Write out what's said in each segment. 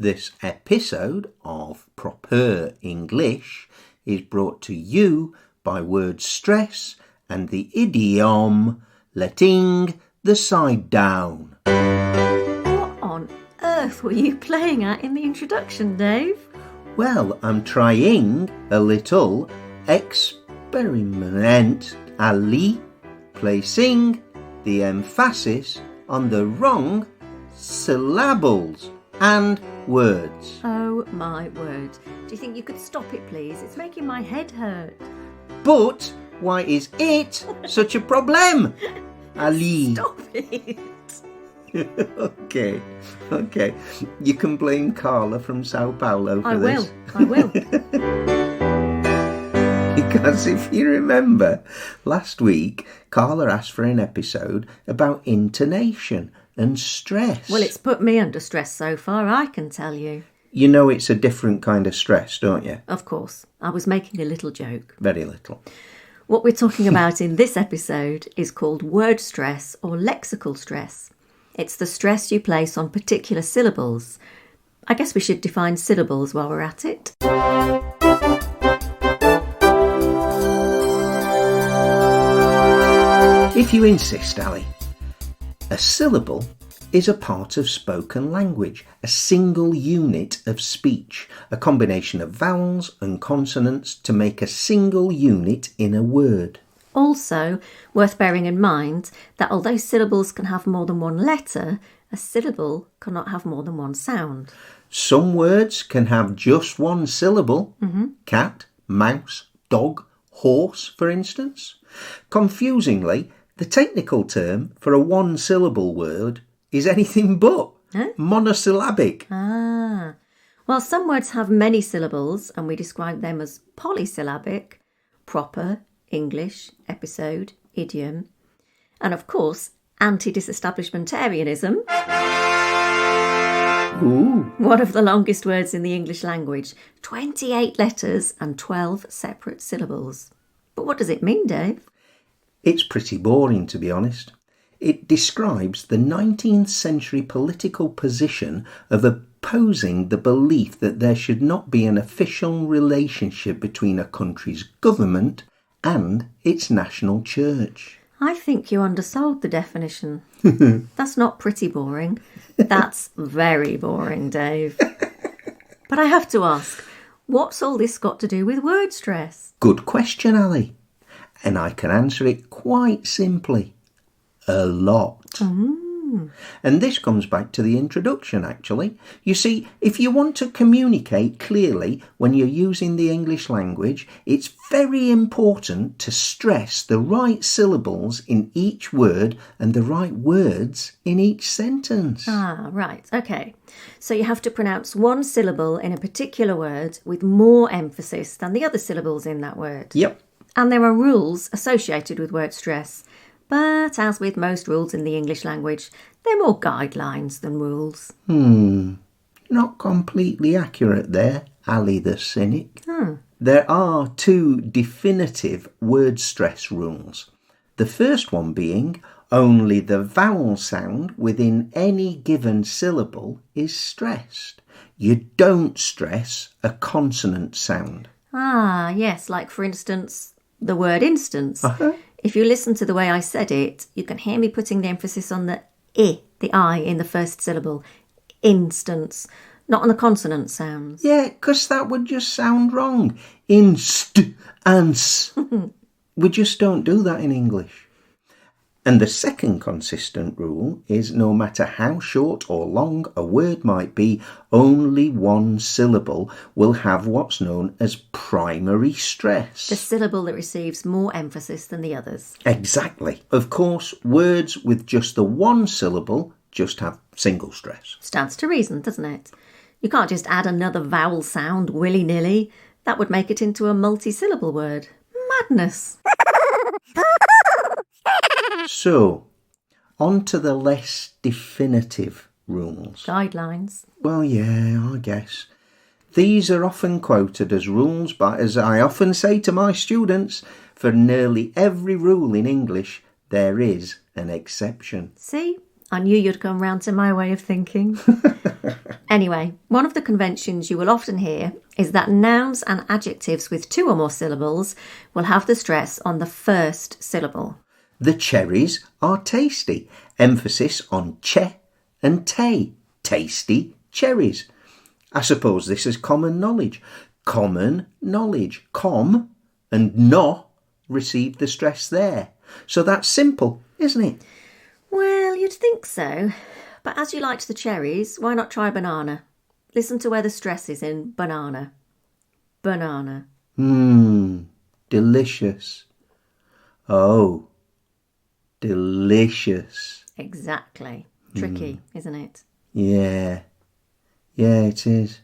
This episode of Proper English is brought to you by word stress and the idiom letting the side down. What on earth were you playing at in the introduction, Dave? Well, I'm trying a little experiment, Ali, placing the emphasis on the wrong syllables and words. Oh my word. Do you think you could stop it, please? It's making my head hurt. But why is it such a problem, Ali? Stop it. Okay. You can blame Carla from Sao Paulo for this. I will. Because if you remember, last week, Carla asked for an episode about intonation and stress. Well, it's put me under stress so far, I can tell you. You know it's a different kind of stress, don't you? Of course. I was making a little joke. Very little. What we're talking about in this episode is called word stress or lexical stress. It's the stress you place on particular syllables. I guess we should define syllables while we're at it. If you insist, Ali. A syllable is a part of spoken language, a single unit of speech, a combination of vowels and consonants to make a single unit in a word. Also, worth bearing in mind that although syllables can have more than one letter, a syllable cannot have more than one sound. Some words can have just one syllable. Cat, mouse, dog, horse, for instance. Confusingly, the technical term for a one-syllable word is anything but monosyllabic. Well, some words have many syllables and we describe them as polysyllabic, proper, English, episode, idiom, and of course, anti-disestablishmentarianism. Ooh. One of the longest words in the English language, 28 letters and 12 separate syllables. But what does it mean, Dave? It's pretty boring, to be honest. It describes the 19th century political position of opposing the belief that there should not be an official relationship between a country's government and its national church. I think you undersold the definition. That's not pretty boring. That's very boring, Dave. But I have to ask, what's all this got to do with word stress? Good question, Ali. And I can answer it quite simply. A lot. And this comes back to the introduction, actually. You see, if you want to communicate clearly when you're using the English language, it's very important to stress the right syllables in each word and the right words in each sentence. Right, okay. So you have to pronounce one syllable in a particular word with more emphasis than the other syllables in that word. Yep. And there are rules associated with word stress. But as with most rules in the English language, they're more guidelines than rules. Not completely accurate there, Ali the cynic. There are two definitive word stress rules. The first one being only the vowel sound within any given syllable is stressed. You don't stress a consonant sound. Yes, like for instance, the word instance. If you listen to the way I said it, you can hear me putting the emphasis on the I in the first syllable. Instance, not on the consonant sounds. Yeah, because that would just sound wrong. Inst-ance. We just don't do that in English. And the second consistent rule is no matter how short or long a word might be, only one syllable will have what's known as primary stress. The syllable that receives more emphasis than the others. Exactly. Of course, words with just the one syllable just have single stress. Stands to reason, doesn't it? You can't just add another vowel sound willy-nilly. That would make it into a multi-syllable word. Madness. So, on to the less definitive rules. Guidelines. Well, yeah, I guess. These are often quoted as rules, but as I often say to my students, for nearly every rule in English, there is an exception. See? I knew you'd come round to my way of thinking. Anyway, one of the conventions you will often hear is that nouns and adjectives with 2 or more syllables will have the stress on the first syllable. The cherries are tasty. Emphasis on che and te. Tasty cherries. I suppose this is common knowledge. Common knowledge. Com and no receive the stress there. So that's simple, isn't it? Well, you'd think so. But as you liked the cherries, why not try banana? Listen to where the stress is in banana. Banana. Delicious. Oh, delicious. Exactly. Tricky, isn't it? Yeah. Yeah, it is.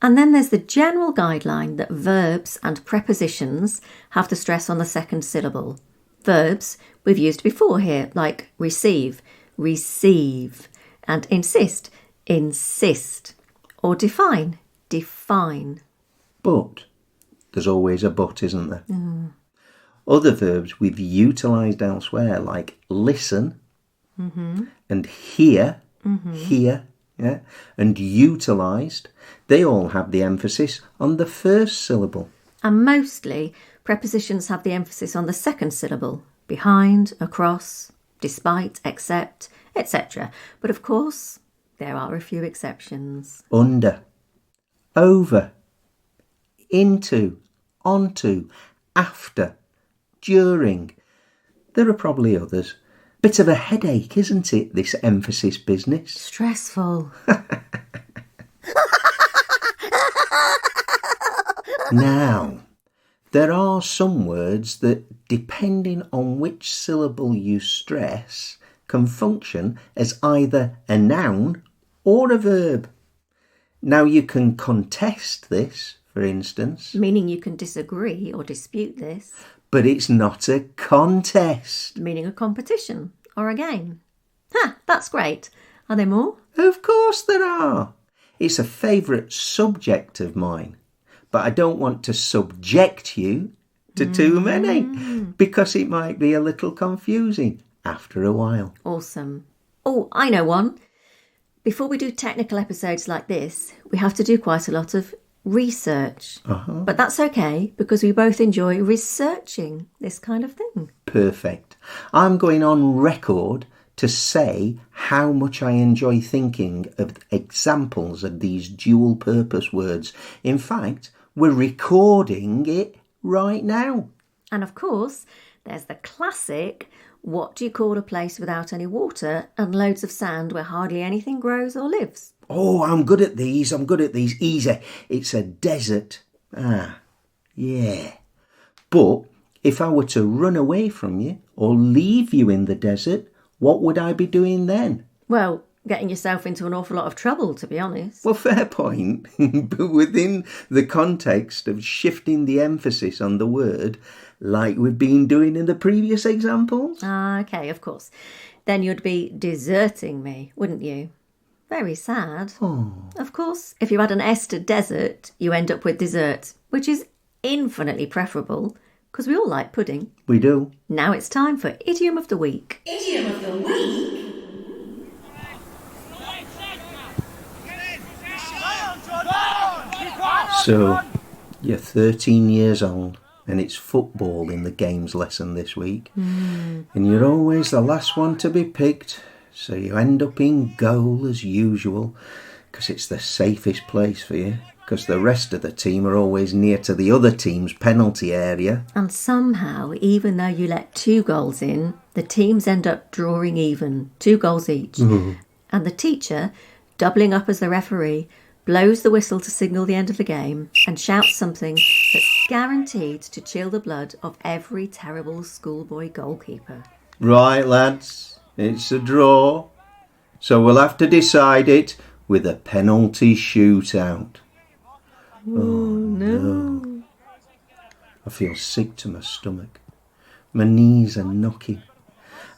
And then there's the general guideline that verbs and prepositions have the stress on the second syllable. Verbs we've used before here, like receive, receive, and insist, insist, or define, define. But there's always a but, isn't there? Other verbs we've utilised elsewhere, like listen and hear, hear, yeah, and utilised, they all have the emphasis on the first syllable. And mostly, prepositions have the emphasis on the second syllable, behind, across, despite, except, etc. But of course, there are a few exceptions. Under, over, into, onto, after, during. There are probably others. Bit of a headache, isn't it, this emphasis business? Stressful. Now, there are some words that, depending on which syllable you stress, can function as either a noun or a verb. Now, you can contest this, for instance. Meaning you can disagree or dispute this. But it's not a contest. Meaning a competition or a game. That's great. Are there more? Of course there are. It's a favourite subject of mine. But I don't want to subject you to too many, because it might be a little confusing after a while. Awesome. Oh, I know one. Before we do technical episodes like this, we have to do quite a lot of research. But that's okay, because we both enjoy researching this kind of thing. Perfect. I'm going on record to say how much I enjoy thinking of examples of these dual purpose words. In fact, we're recording it right now. And of course, there's the classic, what do you call a place without any water and loads of sand where hardly anything grows or lives? Oh, I'm good at these. Easy. It's a desert. Yeah. But if I were to run away from you or leave you in the desert, what would I be doing then? Well, getting yourself into an awful lot of trouble, to be honest. Well, fair point. But within the context of shifting the emphasis on the word, like we've been doing in the previous examples. Okay, of course. Then you'd be deserting me, wouldn't you? Very sad. Oh. Of course, if you add an S to desert, you end up with dessert, which is infinitely preferable, because we all like pudding. We do. Now it's time for Idiom of the Week. Idiom of the week. So, you're 13 years old and it's football in the games lesson this week. And you're always the last one to be picked, so you end up in goal as usual, because it's the safest place for you, because the rest of the team are always near to the other team's penalty area. And somehow, even though you let 2 goals in, the teams end up drawing even, 2 goals each. And the teacher, doubling up as the referee, blows the whistle to signal the end of the game and shouts something that's guaranteed to chill the blood of every terrible schoolboy goalkeeper. Right, lads, it's a draw, so we'll have to decide it with a penalty shootout. Oh, no. I feel sick to my stomach. My knees are knocking.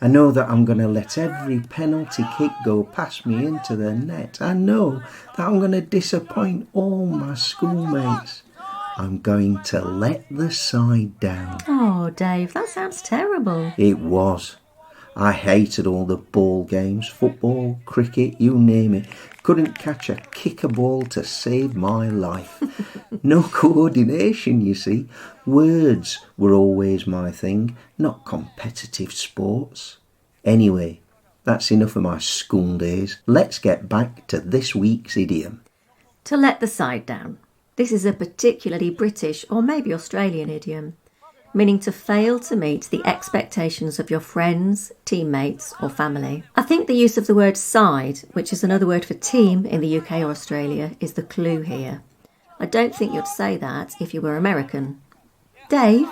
I know that I'm going to let every penalty kick go past me into the net. I know that I'm going to disappoint all my schoolmates. I'm going to let the side down. Oh, Dave, that sounds terrible. It was. I hated all the ball games, football, cricket, you name it. Couldn't catch a kick a ball to save my life. No coordination, you see. Words were always my thing, not competitive sports. Anyway, that's enough of my school days. Let's get back to this week's idiom. To let the side down. This is a particularly British or maybe Australian idiom, meaning to fail to meet the expectations of your friends, teammates or family. I think the use of the word side, which is another word for team in the UK or Australia, is the clue here. I don't think you'd say that if you were American. Dave,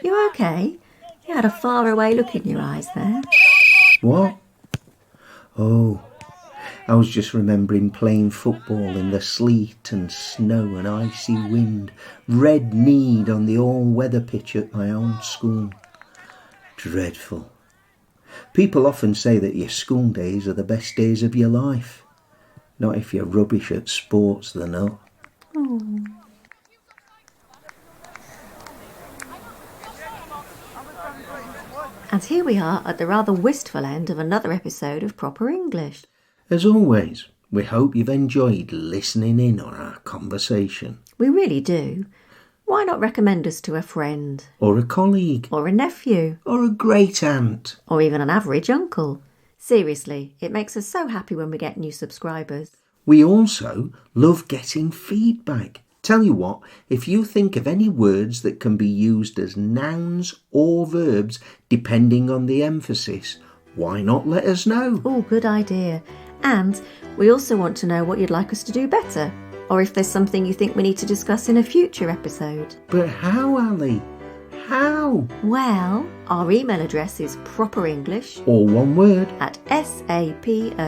you okay? You had a faraway look in your eyes there. What? Oh, I was just remembering playing football in the sleet and snow and icy wind, red-kneed on the all-weather pitch at my own school. Dreadful. People often say that your school days are the best days of your life. Not if you're rubbish at sports, they're not. Oh. And here we are at the rather wistful end of another episode of Proper English. As always, we hope you've enjoyed listening in on our conversation. We really do. Why not recommend us to a friend? Or a colleague. Or a nephew. Or a great aunt. Or even an average uncle. Seriously, it makes us so happy when we get new subscribers. We also love getting feedback. Tell you what, if you think of any words that can be used as nouns or verbs, depending on the emphasis, why not let us know? Oh, good idea. And we also want to know what you'd like us to do better, or if there's something you think we need to discuss in a future episode. But how, Ali? How? Well, our email address is properenglish, all one word, @sapo.pt.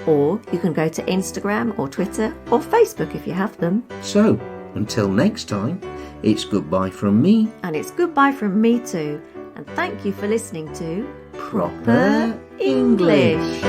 Or you can go to Instagram or Twitter or Facebook if you have them. So, until next time, it's goodbye from me. And it's goodbye from me too. And thank you for listening to Proper English.